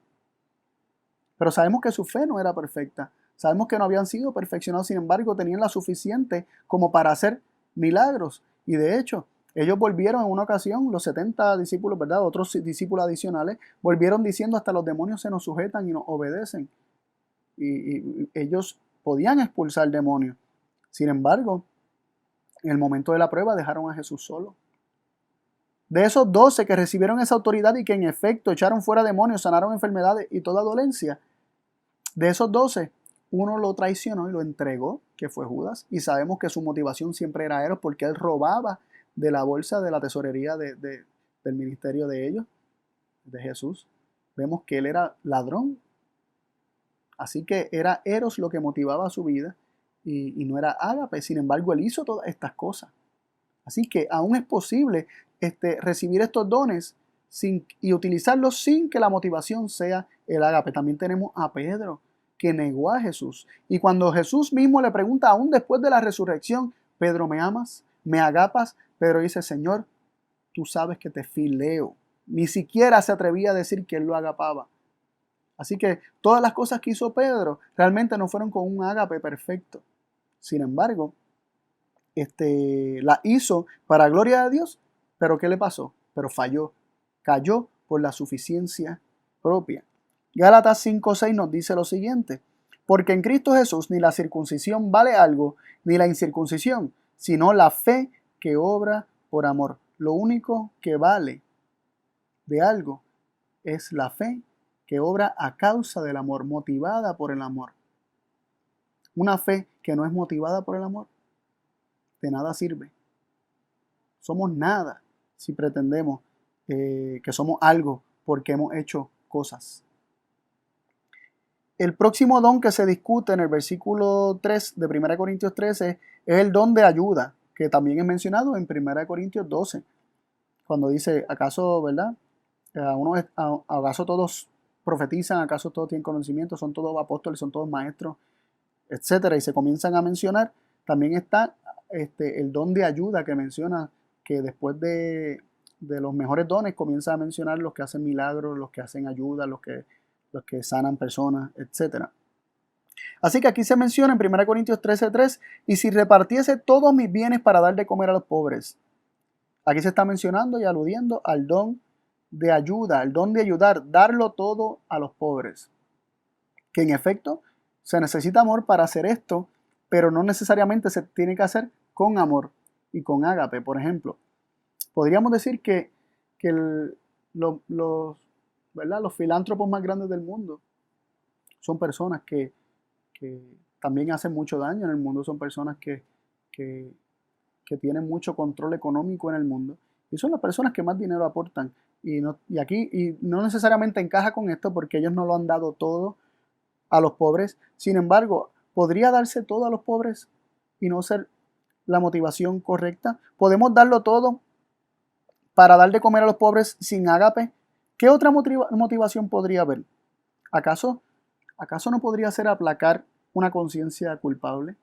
pero sabemos que su fe no era perfecta. Sabemos que no habían sido perfeccionados, sin embargo, tenían la suficiente como para hacer milagros. Y de hecho, ellos volvieron en una ocasión, los 70 discípulos, ¿verdad? Otros discípulos adicionales, volvieron diciendo hasta los demonios se nos sujetan y nos obedecen. Y ellos podían expulsar demonios. Sin embargo, en el momento de la prueba dejaron a Jesús solo. De esos 12 que recibieron esa autoridad y que en efecto echaron fuera demonios, sanaron enfermedades y toda dolencia, de esos 12, uno lo traicionó y lo entregó, que fue Judas, y sabemos que su motivación siempre era Eros porque él robaba de la bolsa de la tesorería del ministerio de ellos, de Jesús. Vemos que él era ladrón, así que era Eros lo que motivaba su vida y no era Ágape. Sin embargo, él hizo todas estas cosas. Así que aún es posible recibir estos dones y utilizarlos sin que la motivación sea el ágape. También tenemos a Pedro, que negó a Jesús. Y cuando Jesús mismo le pregunta, aún después de la resurrección, Pedro, ¿me amas? ¿Me agapas? Pedro dice, Señor, tú sabes que te fileo. Ni siquiera se atrevía a decir que él lo agapaba. Así que todas las cosas que hizo Pedro realmente no fueron con un ágape perfecto. Sin embargo, la hizo para gloria de Dios, pero ¿qué le pasó? Pero falló, cayó por la suficiencia propia. Gálatas 5:6 nos dice lo siguiente, porque en Cristo Jesús ni la circuncisión vale algo, ni la incircuncisión, sino la fe que obra por amor. Lo único que vale de algo es la fe que obra a causa del amor, motivada por el amor. Una fe que no es motivada por el amor, de nada sirve. Somos nada si pretendemos que somos algo porque hemos hecho cosas. El próximo don que se discute en el versículo 3 de 1 Corintios 13 es el don de ayuda, que también es mencionado en 1 Corintios 12, cuando dice, ¿acaso, verdad? ¿Acaso todos profetizan? ¿Acaso todos tienen conocimiento? ¿Son todos apóstoles? ¿Son todos maestros? Etcétera. Y se comienzan a mencionar. También está el don de ayuda que menciona que después de los mejores dones comienza a mencionar los que hacen milagros, los que hacen ayuda, los que sanan personas, etcétera. Así que aquí se menciona en 1 Corintios 13:3, y si repartiese todos mis bienes para dar de comer a los pobres. Aquí se está mencionando y aludiendo al don de ayuda, el don de ayudar, darlo todo a los pobres. Que en efecto se necesita amor para hacer esto, pero no necesariamente se tiene que hacer con amor y con ágape. Por ejemplo, podríamos decir que los filántropos más grandes del mundo son personas que también hacen mucho daño en el mundo, son personas que tienen mucho control económico en el mundo y son las personas que más dinero aportan. Y no necesariamente encaja con esto porque ellos no lo han dado todo a los pobres. Sin embargo, ¿podría darse todo a los pobres y no ser la motivación correcta? ¿Podemos darlo todo para dar de comer a los pobres sin ágape? ¿Qué otra motivación podría haber? ¿Acaso no podría ser aplacar una conciencia culpable?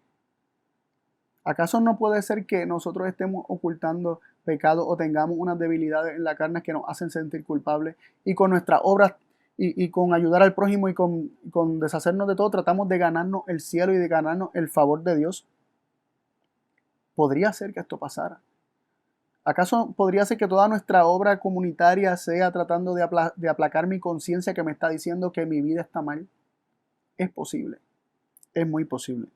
¿Acaso no puede ser que nosotros estemos ocultando pecados o tengamos unas debilidades en la carne que nos hacen sentir culpables y con nuestras obras y con ayudar al prójimo y con deshacernos de todo tratamos de ganarnos el cielo y de ganarnos el favor de Dios? ¿Podría ser que esto pasara? ¿Acaso podría ser que toda nuestra obra comunitaria sea tratando de aplacar mi conciencia que me está diciendo que mi vida está mal? Es posible, es muy posible.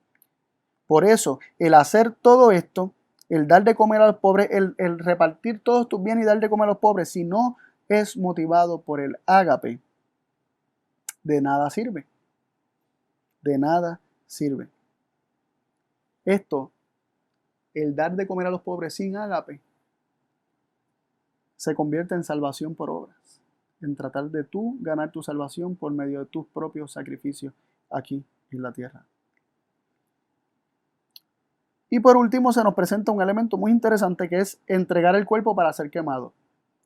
Por eso, el hacer todo esto, el dar de comer a los pobres, el repartir todos tus bienes y dar de comer a los pobres, si no es motivado por el ágape, de nada sirve. De nada sirve. Esto, el dar de comer a los pobres sin ágape, se convierte en salvación por obras, en tratar de tú ganar tu salvación por medio de tus propios sacrificios aquí en la tierra. Y por último se nos presenta un elemento muy interesante que es entregar el cuerpo para ser quemado.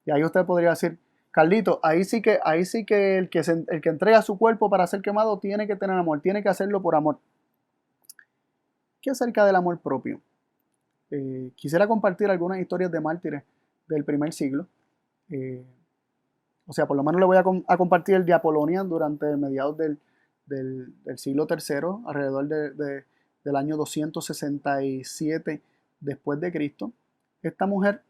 Y ahí usted podría decir, Carlito, ahí sí que el que entrega su cuerpo para ser quemado tiene que tener amor, tiene que hacerlo por amor. ¿Qué acerca del amor propio? Quisiera compartir algunas historias de mártires del primer siglo. O sea, por lo menos le voy a compartir el de Apolonia durante mediados del siglo III, alrededor del año 267 después de Cristo. Esta mujer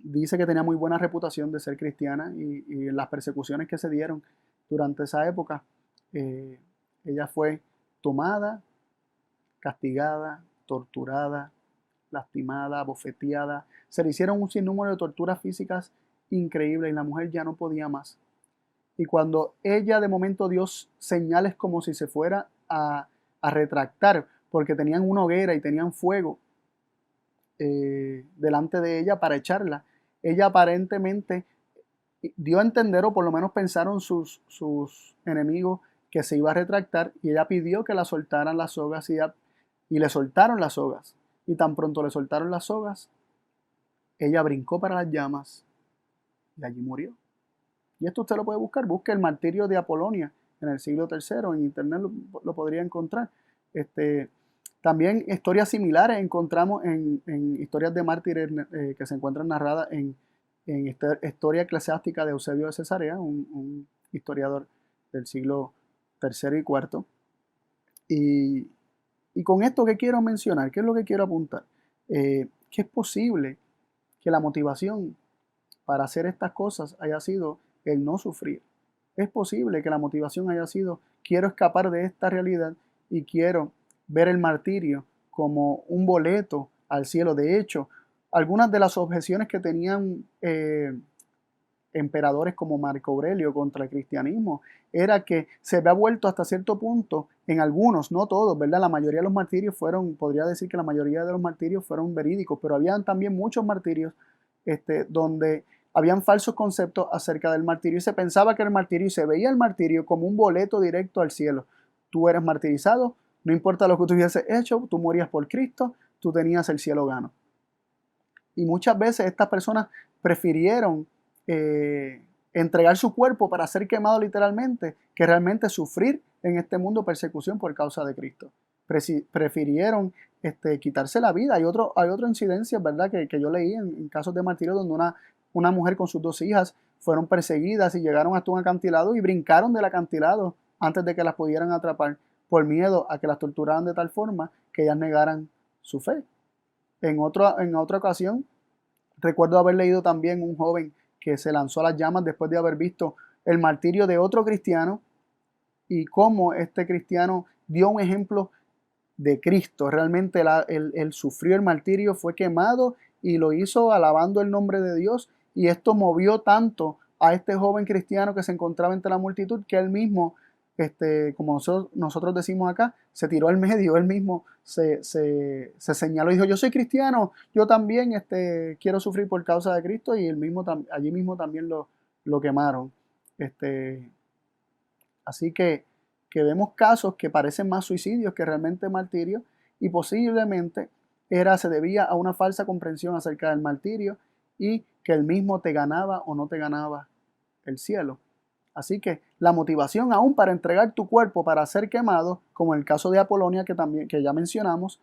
dice que tenía muy buena reputación de ser cristiana y en las persecuciones que se dieron durante esa época, ella fue tomada, castigada, torturada, lastimada, bofeteada. Se le hicieron un sinnúmero de torturas físicas increíbles y la mujer ya no podía más. Y cuando ella de momento dio señales como si se fuera a retractar, porque tenían una hoguera y tenían fuego delante de ella para echarla, ella aparentemente dio a entender, o por lo menos pensaron sus enemigos, que se iba a retractar, y ella pidió que la soltaran las sogas y le soltaron las sogas. Y tan pronto le soltaron las sogas, ella brincó para las llamas y allí murió. Y esto usted lo puede buscar, busque el martirio de Apolonia en el siglo III, en internet lo podría encontrar. También historias similares encontramos en historias de mártires que se encuentran narradas en Historia Eclesiástica de Eusebio de Cesarea, un historiador del siglo III y IV. Y con esto que quiero mencionar, ¿qué es lo que quiero apuntar? Que es posible que la motivación para hacer estas cosas haya sido el no sufrir. Es posible que la motivación haya sido quiero escapar de esta realidad y quiero ver el martirio como un boleto al cielo. De hecho, algunas de las objeciones que tenían emperadores como Marco Aurelio contra el cristianismo era que se había vuelto hasta cierto punto, en algunos, no todos, ¿verdad? La mayoría de los martirios podría decir que la mayoría de los martirios fueron verídicos, pero habían también muchos martirios donde habían falsos conceptos acerca del martirio y se pensaba que el martirio, y se veía el martirio como un boleto directo al cielo. Tú eres martirizado, no importa lo que tú hubieses hecho, tú morías por Cristo, tú tenías el cielo gano. Y muchas veces estas personas prefirieron entregar su cuerpo para ser quemado literalmente que realmente sufrir en este mundo persecución por causa de Cristo. Prefirieron quitarse la vida. Hay otra incidencia, ¿verdad? Que yo leí en casos de martirio donde una mujer con sus 2 hijas fueron perseguidas y llegaron hasta un acantilado y brincaron del acantilado antes de que las pudieran atrapar por miedo a que las torturaran de tal forma que ellas negaran su fe. En otra ocasión, recuerdo haber leído también un joven que se lanzó a las llamas después de haber visto el martirio de otro cristiano y cómo este cristiano dio un ejemplo de Cristo. Realmente él sufrió el martirio, fue quemado y lo hizo alabando el nombre de Dios, y esto movió tanto a este joven cristiano que se encontraba entre la multitud que él mismo, como nosotros decimos acá, se tiró al medio, él mismo se señaló y dijo: yo soy cristiano, yo también quiero sufrir por causa de Cristo, y allí mismo también lo quemaron. Así que vemos casos que parecen más suicidios que realmente martirios, y posiblemente se debía a una falsa comprensión acerca del martirio y que el mismo te ganaba o no te ganaba el cielo. Así que la motivación aún para entregar tu cuerpo para ser quemado, como en el caso de Apolonia que ya mencionamos,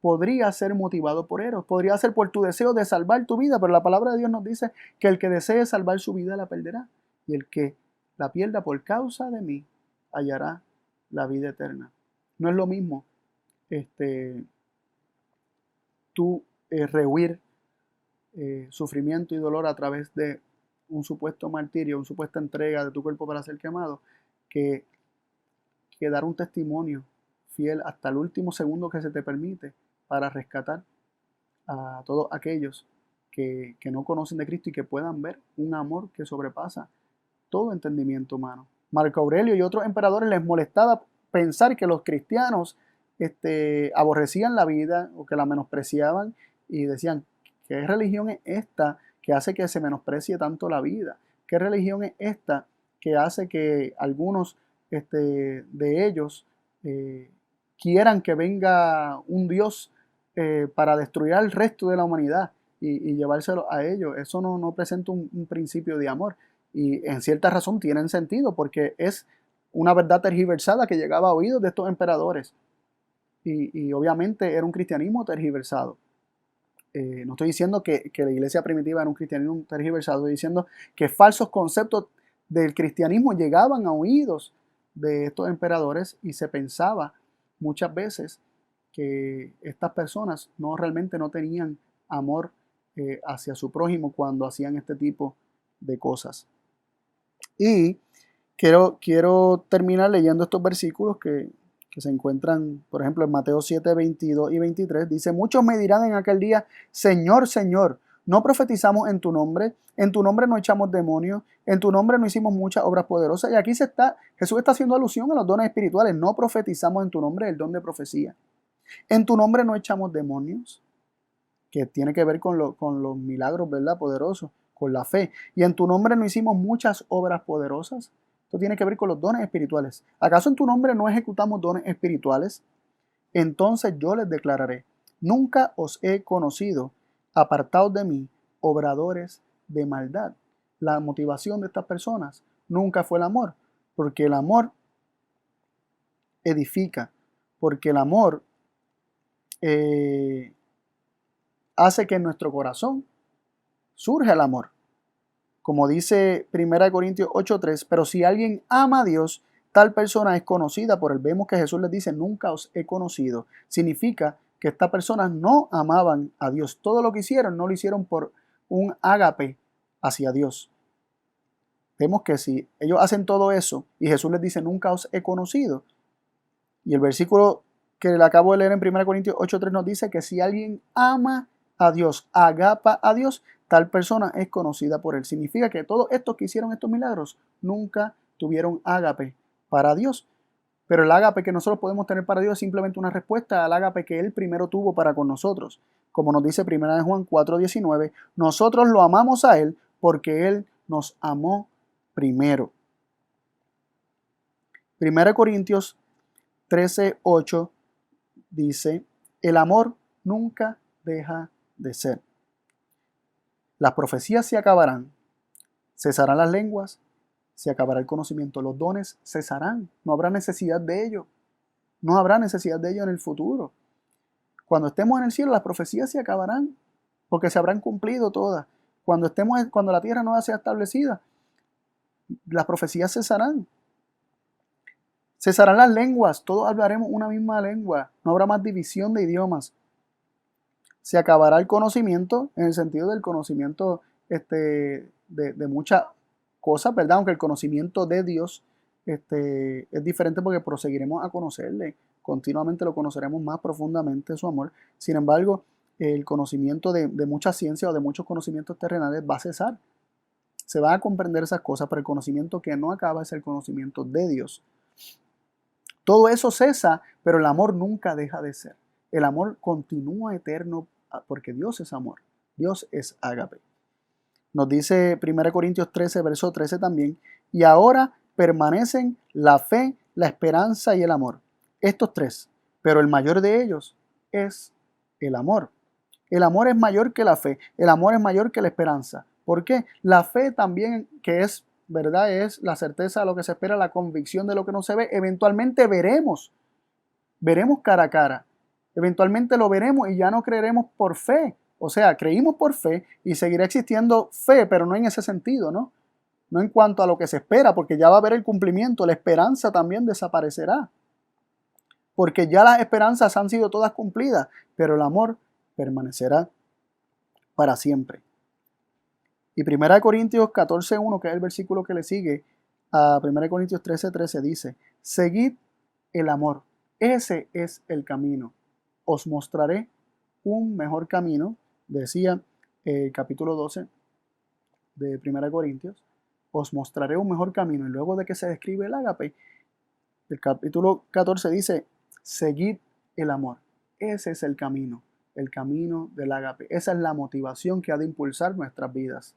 podría ser motivado por Eros, podría ser por tu deseo de salvar tu vida, pero la palabra de Dios nos dice que el que desee salvar su vida la perderá, y el que la pierda por causa de mí hallará la vida eterna. No es lo mismo tú rehuir sufrimiento y dolor a través de un supuesto martirio, una supuesta entrega de tu cuerpo para ser quemado, que dar un testimonio fiel hasta el último segundo que se te permite para rescatar a todos aquellos que no conocen de Cristo y que puedan ver un amor que sobrepasa todo entendimiento humano. Marco Aurelio y otros emperadores les molestaba pensar que los cristianos aborrecían la vida o que la menospreciaban, y decían: ¿qué religión es esta que hace que se menosprecie tanto la vida? ¿Qué religión es esta que hace que algunos de ellos quieran que venga un Dios para destruir al resto de la humanidad y llevárselo a ellos? Eso no presenta un principio de amor. Y en cierta razón tienen sentido porque es una verdad tergiversada que llegaba a oídos de estos emperadores. Y obviamente era un cristianismo tergiversado. No estoy diciendo que la iglesia primitiva era un cristianismo tergiversado, estoy diciendo que falsos conceptos del cristianismo llegaban a oídos de estos emperadores y se pensaba muchas veces que estas personas realmente no tenían amor hacia su prójimo cuando hacían este tipo de cosas. Y quiero terminar leyendo estos versículos que se encuentran, por ejemplo, en Mateo 7, 22 y 23. Dice: muchos me dirán en aquel día: Señor, Señor, ¿no profetizamos en tu nombre no echamos demonios, en tu nombre no hicimos muchas obras poderosas? Y aquí Jesús está haciendo alusión a los dones espirituales. No profetizamos en tu nombre, el don de profecía. En tu nombre no echamos demonios, que tiene que ver con los milagros, ¿verdad? Poderosos, con la fe. Y en tu nombre no hicimos muchas obras poderosas. Esto tiene que ver con los dones espirituales. ¿Acaso en tu nombre no ejecutamos dones espirituales? Entonces yo les declararé: nunca os he conocido, apartaos de mí, obradores de maldad. La motivación de estas personas nunca fue el amor, porque el amor edifica, porque el amor hace que en nuestro corazón surja el amor. Como dice 1 Corintios 8:3, pero si alguien ama a Dios, tal persona es conocida por él. Vemos que Jesús les dice: nunca os he conocido. Significa que estas personas no amaban a Dios. Todo lo que hicieron no lo hicieron por un ágape hacia Dios. Vemos que si ellos hacen todo eso y Jesús les dice: nunca os he conocido, y el versículo que le acabo de leer en 1 Corintios 8:3 nos dice que si alguien ama a Dios, agapa a Dios, tal persona es conocida por él. Significa que todos estos que hicieron estos milagros nunca tuvieron ágape para Dios. Pero el ágape que nosotros podemos tener para Dios es simplemente una respuesta al ágape que Él primero tuvo para con nosotros. Como nos dice 1 Juan 4:19, nosotros lo amamos a Él porque Él nos amó primero. 1 Corintios 13:8 dice: el amor nunca deja de ser. Las profecías se acabarán, cesarán las lenguas, se acabará el conocimiento, los dones cesarán, no habrá necesidad de ello, no habrá necesidad de ello en el futuro. Cuando estemos en el cielo, las profecías se acabarán, porque se habrán cumplido todas. Cuando la tierra no sea establecida, las profecías cesarán. Cesarán las lenguas, todos hablaremos una misma lengua, no habrá más división de idiomas. Se acabará el conocimiento, en el sentido del conocimiento de muchas cosas, ¿verdad? Aunque el conocimiento de Dios es diferente porque proseguiremos a conocerle, continuamente lo conoceremos más profundamente, su amor. Sin embargo, el conocimiento de mucha ciencia o de muchos conocimientos terrenales va a cesar. Se van a comprender esas cosas, pero el conocimiento que no acaba es el conocimiento de Dios. Todo eso cesa, pero el amor nunca deja de ser. El amor continúa eterno porque Dios es amor. Dios es ágape. Nos dice 1 Corintios 13, verso 13 también: y ahora permanecen la fe, la esperanza y el amor. Estos tres, pero el mayor de ellos es el amor. El amor es mayor que la fe, el amor es mayor que la esperanza. ¿Por qué? La fe también, que es verdad, es la certeza de lo que se espera, la convicción de lo que no se ve. Eventualmente veremos cara a cara. Eventualmente lo veremos y ya no creeremos por fe. O sea, creímos por fe y seguirá existiendo fe, pero no en ese sentido, ¿no? No en cuanto a lo que se espera, porque ya va a haber el cumplimiento. La esperanza también desaparecerá, porque ya las esperanzas han sido todas cumplidas, pero el amor permanecerá para siempre. Y 1 Corintios 14:1, que es el versículo que le sigue a 1 Corintios 13:13, dice: seguid el amor, ese es el camino. Os mostraré un mejor camino, decía el capítulo 12 de 1 Corintios, os mostraré un mejor camino. Y luego de que se describe el ágape, el capítulo 14 dice: seguid el amor, ese es el camino, el camino del ágape. Esa es la motivación que ha de impulsar nuestras vidas.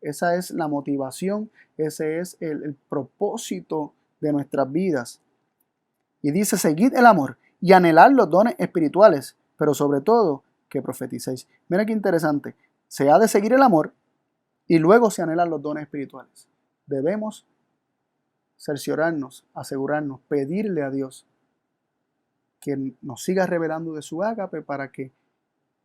Esa es la motivación, ese es el propósito de nuestras vidas. Y dice, seguid el amor y anhelad los dones espirituales, pero sobre todo que profeticéis. Mira qué interesante. Se ha de seguir el amor y luego se anhelan los dones espirituales. Debemos cerciorarnos, asegurarnos, pedirle a Dios que nos siga revelando de su ágape para que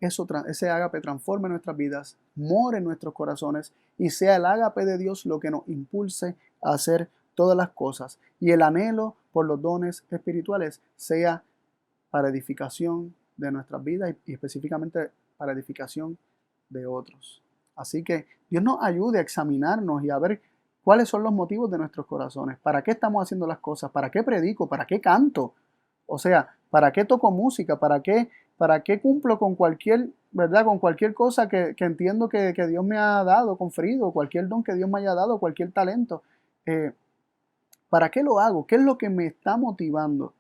ese ágape transforme nuestras vidas, more en nuestros corazones y sea el ágape de Dios lo que nos impulse a hacer todas las cosas. Y el anhelo por los dones espirituales sea para edificación de nuestras vidas y específicamente para edificación de otros. Así que Dios nos ayude a examinarnos y a ver cuáles son los motivos de nuestros corazones. ¿Para qué estamos haciendo las cosas? ¿Para qué predico? ¿Para qué canto? O sea, ¿para qué toco música? ¿Para qué cumplo con cualquier, verdad? Con cualquier cosa que entiendo que Dios me ha dado, conferido, cualquier don que Dios me haya dado, cualquier talento. ¿Para qué lo hago? ¿Qué es lo que me está motivando?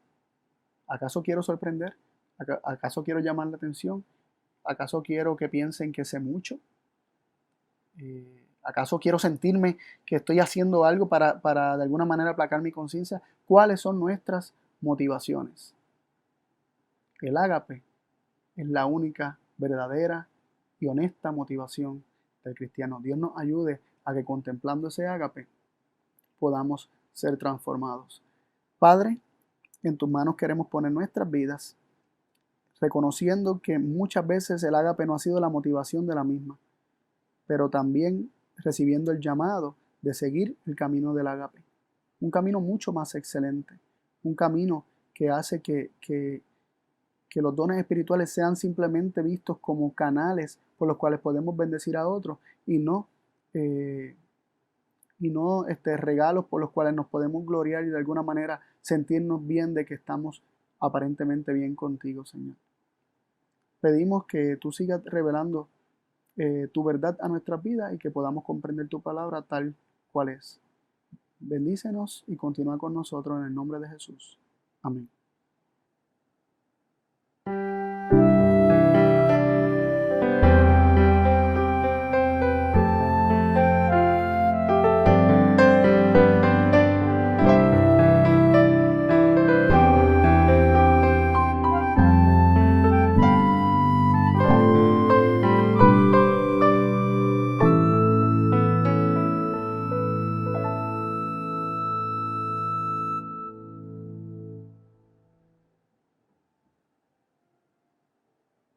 ¿Acaso quiero sorprender? ¿Acaso quiero llamar la atención? ¿Acaso quiero que piensen que sé mucho? ¿Acaso quiero sentirme que estoy haciendo algo para de alguna manera aplacar mi conciencia? ¿Cuáles son nuestras motivaciones? El ágape es la única verdadera y honesta motivación del cristiano. Dios nos ayude a que contemplando ese ágape podamos ser transformados. Padre, en tus manos queremos poner nuestras vidas, reconociendo que muchas veces el ágape no ha sido la motivación de la misma, pero también recibiendo el llamado de seguir el camino del ágape. Un camino mucho más excelente, un camino que hace que los dones espirituales sean simplemente vistos como canales por los cuales podemos bendecir a otros y no regalos por los cuales nos podemos gloriar y de alguna manera sentirnos bien de que estamos aparentemente bien contigo, Señor. Pedimos que tú sigas revelando tu verdad a nuestras vidas y que podamos comprender tu palabra tal cual es. Bendícenos y continúa con nosotros en el nombre de Jesús. Amén.